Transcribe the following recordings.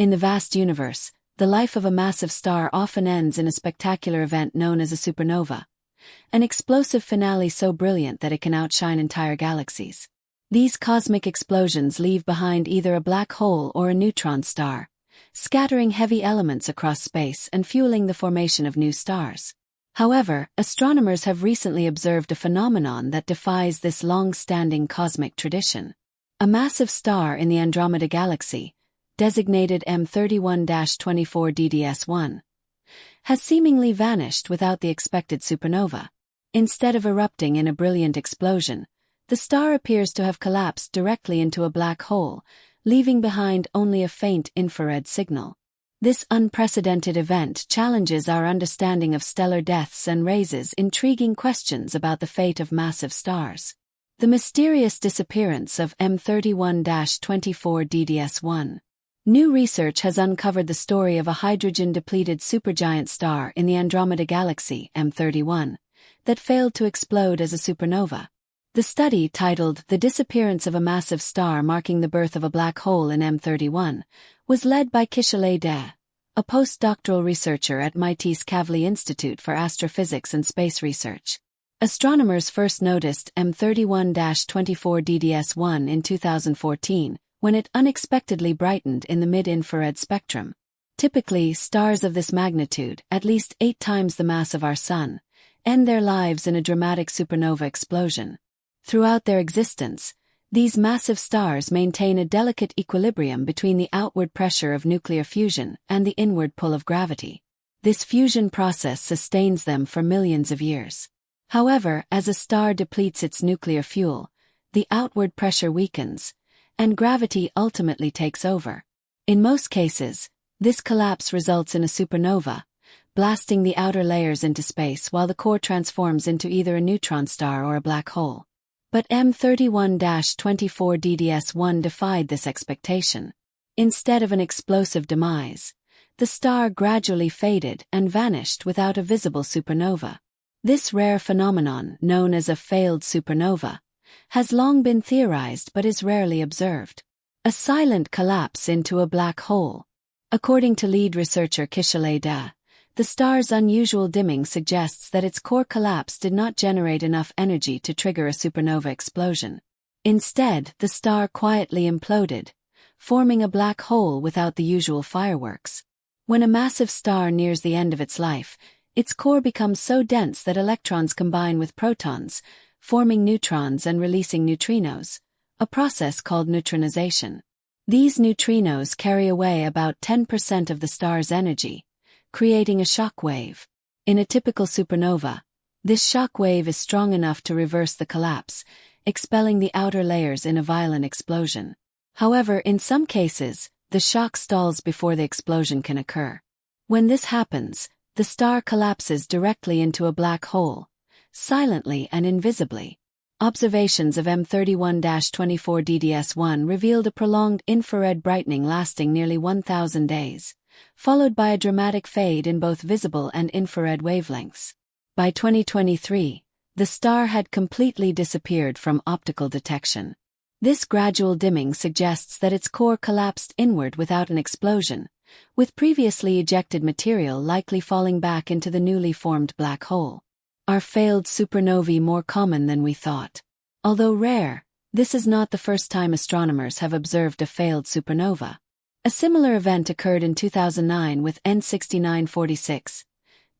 In the vast universe, the life of a massive star often ends in a spectacular event known as a supernova, an explosive finale so brilliant that it can outshine entire galaxies. These cosmic explosions leave behind either a black hole or a neutron star, scattering heavy elements across space and fueling the formation of new stars. However, astronomers have recently observed a phenomenon that defies this long-standing cosmic tradition. A massive star in the Andromeda Galaxy, designated M31-24DDS1, has seemingly vanished without the expected supernova. Instead of erupting in a brilliant explosion, the star appears to have collapsed directly into a black hole, leaving behind only a faint infrared signal. This unprecedented event challenges our understanding of stellar deaths and raises intriguing questions about the fate of massive stars. The mysterious disappearance of M31-24DDS1. New research has uncovered the story of a hydrogen-depleted supergiant star in the Andromeda Galaxy, M31, that failed to explode as a supernova. The study, titled The Disappearance of a Massive Star Marking the Birth of a Black Hole in M31, was led by Kishalay De, a postdoctoral researcher at MIT's Kavli Institute for Astrophysics and Space Research. Astronomers first noticed M31-24DDS1 in 2014, when it unexpectedly brightened in the mid-infrared spectrum. Typically, stars of this magnitude, at least 8 times the mass of our Sun, end their lives in a dramatic supernova explosion. Throughout their existence, these massive stars maintain a delicate equilibrium between the outward pressure of nuclear fusion and the inward pull of gravity. This fusion process sustains them for millions of years. However, as a star depletes its nuclear fuel, the outward pressure weakens, and gravity ultimately takes over. In most cases, this collapse results in a supernova, blasting the outer layers into space while the core transforms into either a neutron star or a black hole. But M31-24DDS1 defied this expectation. Instead of an explosive demise, the star gradually faded and vanished without a visible supernova. This rare phenomenon, known as a failed supernova, has long been theorized but is rarely observed. A silent collapse into a black hole. According to lead researcher Kishalay De, the star's unusual dimming suggests that its core collapse did not generate enough energy to trigger a supernova explosion. Instead, the star quietly imploded, forming a black hole without the usual fireworks. When a massive star nears the end of its life, its core becomes so dense that electrons combine with protons, forming neutrons and releasing neutrinos, a process called neutronization. These neutrinos carry away about 10% of the star's energy, creating a shock wave. In a typical supernova, this shock wave is strong enough to reverse the collapse, expelling the outer layers in a violent explosion. However, in some cases, the shock stalls before the explosion can occur. When this happens, the star collapses directly into a black hole, silently and invisibly. Observations of M31-24DDS1 revealed a prolonged infrared brightening lasting nearly 1,000 days, followed by a dramatic fade in both visible and infrared wavelengths. By 2023, the star had completely disappeared from optical detection. This gradual dimming suggests that its core collapsed inward without an explosion, with previously ejected material likely falling back into the newly formed black hole. Are failed supernovae more common than we thought? Although rare, this is not the first time astronomers have observed a failed supernova. A similar event occurred in 2009 with N6946,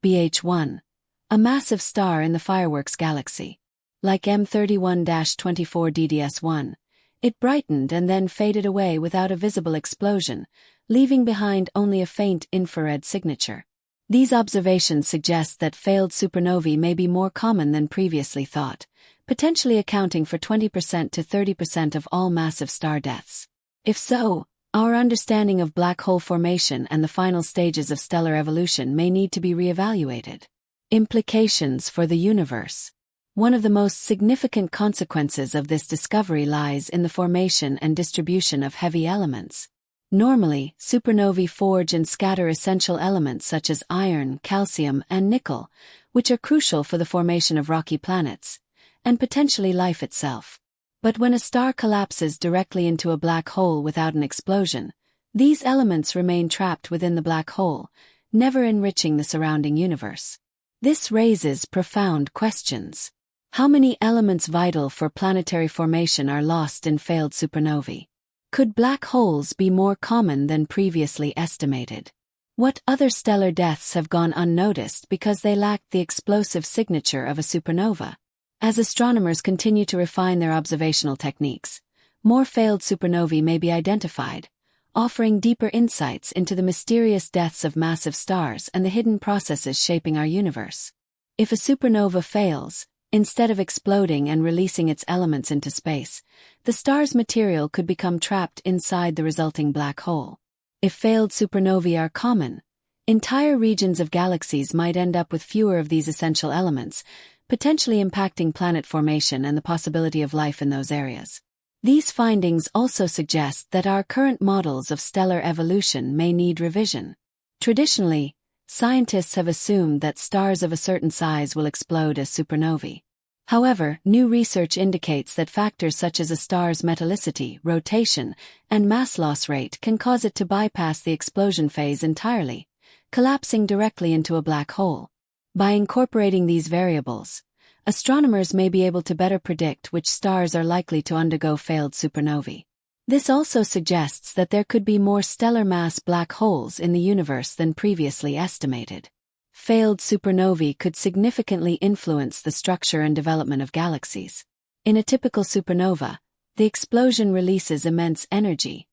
BH1, a massive star in the fireworks galaxy. Like M31-24DDS1, it brightened and then faded away without a visible explosion, leaving behind only a faint infrared signature. These observations suggest that failed supernovae may be more common than previously thought, potentially accounting for 20% to 30% of all massive star deaths. If so, our understanding of black hole formation and the final stages of stellar evolution may need to be reevaluated. Implications for the universe. One of the most significant consequences of this discovery lies in the formation and distribution of heavy elements. Normally, supernovae forge and scatter essential elements such as iron, calcium, and nickel, which are crucial for the formation of rocky planets, and potentially life itself. But when a star collapses directly into a black hole without an explosion, These elements remain trapped within the black hole, never enriching the surrounding universe. This raises profound questions. How many elements vital for planetary formation are lost in failed supernovae? Could black holes be more common than previously estimated? What other stellar deaths have gone unnoticed because they lacked the explosive signature of a supernova? As astronomers continue to refine their observational techniques, more failed supernovae may be identified, offering deeper insights into the mysterious deaths of massive stars and the hidden processes shaping our universe. If a supernova fails, instead of exploding and releasing its elements into space, the star's material could become trapped inside the resulting black hole. If failed supernovae are common, entire regions of galaxies might end up with fewer of these essential elements, potentially impacting planet formation and the possibility of life in those areas. These findings also suggest that our current models of stellar evolution may need revision. Traditionally, scientists have assumed that stars of a certain size will explode as supernovae. However, new research indicates that factors such as a star's metallicity, rotation, and mass loss rate can cause it to bypass the explosion phase entirely, collapsing directly into a black hole. By incorporating these variables, astronomers may be able to better predict which stars are likely to undergo failed supernovae. This also suggests that there could be more stellar mass black holes in the universe than previously estimated. Failed supernovae could significantly influence the structure and development of galaxies. In a typical supernova, the explosion releases immense energy,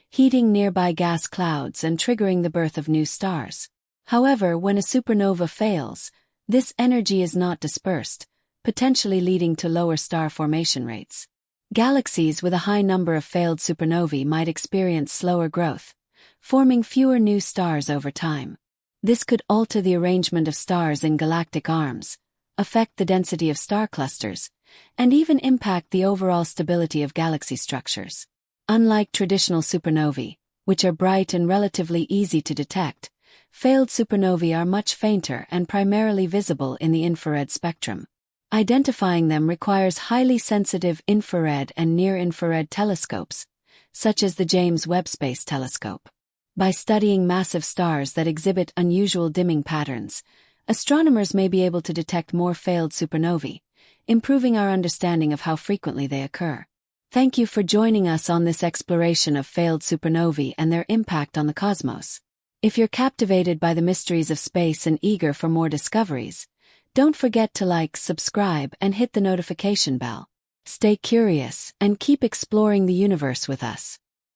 heating nearby gas clouds and triggering the birth of new stars. However, when a supernova fails, this energy is not dispersed, potentially leading to lower star formation rates. Galaxies with a high number of failed supernovae might experience slower growth, forming fewer new stars over time. This could alter the arrangement of stars in galactic arms, affect the density of star clusters, and even impact the overall stability of galaxy structures. Unlike traditional supernovae, which are bright and relatively easy to detect, failed supernovae are much fainter and primarily visible in the infrared spectrum. Identifying them requires highly sensitive infrared and near-infrared telescopes, such as the James Webb Space Telescope. By studying massive stars that exhibit unusual dimming patterns, astronomers may be able to detect more failed supernovae, improving our understanding of how frequently they occur. Thank you for joining us on this exploration of failed supernovae and their impact on the cosmos. If you're captivated by the mysteries of space and eager for more discoveries, don't forget to like, subscribe, and hit the notification bell. Stay curious and keep exploring the universe with us.